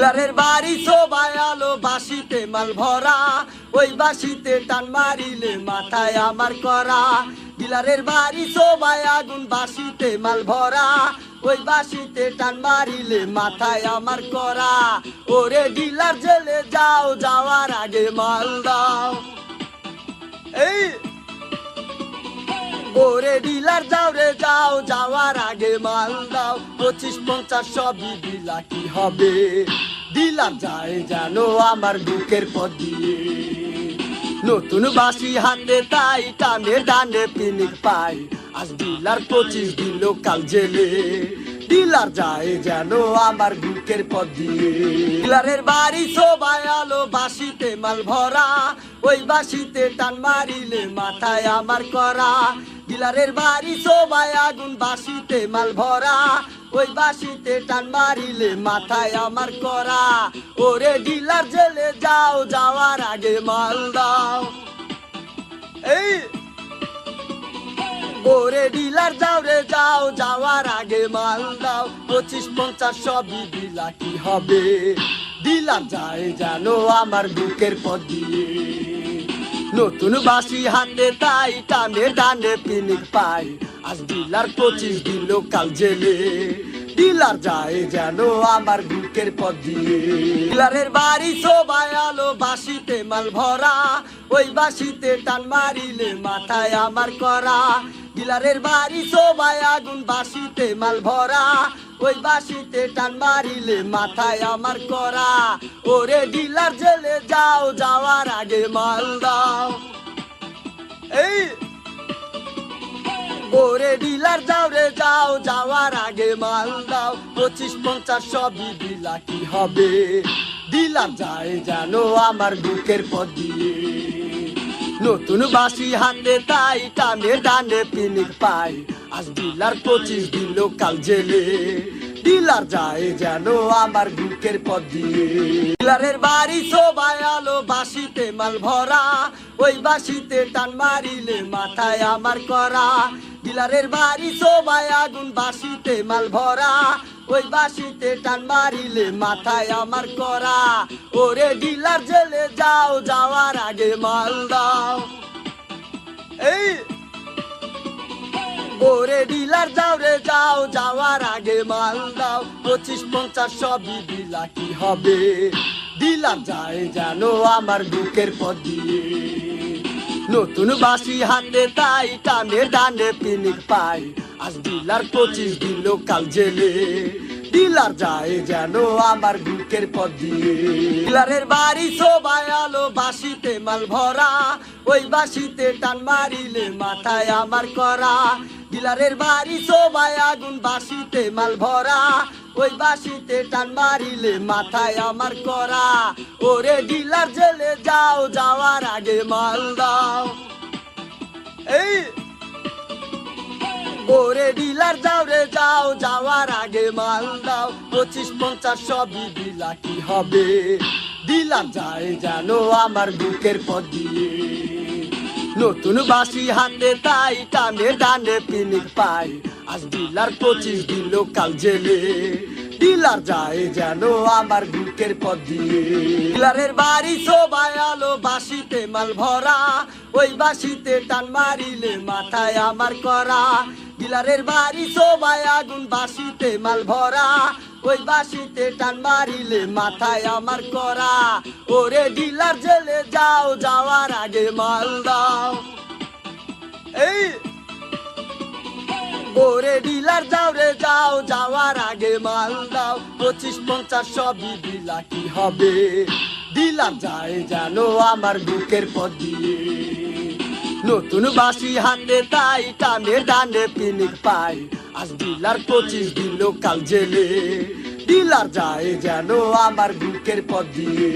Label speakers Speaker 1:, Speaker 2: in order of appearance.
Speaker 1: ডিলারের বাড়ি সবাই আলো বাসিতে মাল ভরা, ওই বাসিতে টান মারিলে মাথায় আমার করা। ডিলারের বাড়ি সবাই আগুন বাসিতে মাল ভরা, ওই বাসিতে টান মারিলে মাথায় আমার করা। ওরে ডিলার জেলে যাও, যাওয়ার আগে মাল দাও। এই ওরে ডিলার যাও রে যাও, যাওয়ার আগে মাল দাও। 25-50 সবই দিলা কি হবে, ডিলার যায় জানো আমার বুকের পথ দিয়ে। নতুন বাসি হাতে তাই টানে ডানে পিনিক পাই, আজ ডিলার 25 দিল কাল জেলে। ডিলার যায় জানো আমার বুকের পথ দিয়ে। ডিলারের বাড়ি সবাই আলো বাসিতে মাল ভরা, ওই বাসিতে টান মারিলে মাথায় আমার করা। ডিলারের বাড়ি সবাই আগুন বাসিতে মাল ভরা, ওই বাসিতে টান মারিলে মাথায় আমার করা। ওরে ডিলার জেলে যাও, যাওয়ার আগে মাল দাও। এই ওরে ডিলার যাও রে যাও, যাওয়ার আগে মাল দাও। 25-50 সবই দিলা কি হবে, ডিলার যায় জানো আমার বুকের পথ দিয়ে। নতুন বাসি হাতে তাই টানে ডানে পিনিক পাই, আজ ডিলার 25 দিল কাল জেলে। ডিলার যায় জানো আমার বুকের পথ দিয়ে। ডিলারের বাড়ি সবাই আলো বাসিতে মাল ভরা, ওই বাসিতে টান মারিলে মাথায় আমার করা। ডিলারের বাড়ি সবাই আগুন বাসিতে মাল ভরা, ওই বাসিতে টান মারিলে মাথায় আমার করা। ওরে ডিলার জেলে যাও, যাওয়ার আগে মাল দাও। এই ওরে ডিলার যাও রে যাও, যাওয়ার আগে মাল দাও। 25-50 সবই দিলা কি হবে, ডিলার যায় জানো আমার বুকের পথ দিয়ে। নতুন বাসি হাতে তাই টানে ডানে পিনিক পাই, আজ ডিলার 25 দিল কাল জেলে। ডিলার যায় জানো আমার বুকের পথ দিয়ে। ডিলারের বাড়ি সবাই আলো বাসিতে মাল ভরা, ওই বাসিতে টান মারিলে মাথায় আমার করা। ডিলারের বাড়ি সবাই আগুন বাসিতে মাল ভরা, ওই বাসিতে টান মারিলে মাথায় আমার করা। ওরে ডিলার জেলে যাও, যাওয়ার আগে মাল দাও। এই ওরে ডিলার যাও রে যাও, যাওয়ার আগে মাল দাও। 25-50 সবই দিলা কি হবে, ডিলার যায় জানো আমার বুকের পথ দিয়ে। নতুন বাসি হাতে তাই টানে ডানে পিনিক পাই, আজ ডিলার 25 দিল কাল জেলে। ডিলার যায় জানো আমার বুকের পথ দিয়ে। ডিলারের বাড়ি সবাই আলো বাসিতে মাল ভরা, ওই বাসিতে টান মারিলে মাথায় আমার করা। ডিলারের বাড়ি সবাই আগুন বাসিতে মাল ভরা, ওই বাসিতে টান মারিলে মাথায় আমার করা। ওরে ডিলার জেলে যাও, যাওয়ার আগে মাল দাও। এই ওরে ডিলার যাও রে যাও, যাওয়ার আগে মাল দাও। 25-50 সবই দিলা কি হবে, ডিলার যায় জানো আমার বুকের পথ দিয়ে। নতুন বাসি হাতে তাই টানে ডানে পিনিক পাই, আজ ডিলার 25 দিল কাল জেলে। ডিলার যায় জানো আমার বুকের পথ দিয়ে। ডিলারের বাড়ি সবাই আলো বাসিতে মাল ভরা, ওই বাসিতে টান মারিলে মাথায় আমার করা। ডিলারের বাড়ি সবাই আগুন বাসিতে মাল ভরা, ওই বাসিতে টান মারিলে মাথায় আমার করা। ওরে ডিলার জেলে যাও, যাওয়ার আগে মাল দাও। এই ওরে ডিলার যাও রে যাও, যাওয়ার আগে মাল দাও। 25-50 সবই দিলা কি হবে, ডিলার যায় জানো আমার বুকের পথ দিয়ে। নতুন বাসি হাতে তাই টানে ডানে পিনিক পাই, আজ ডিলার 25 দিল কাল জেলে। ডিলার যায় জানো আমার বুকের পথ দিয়ে।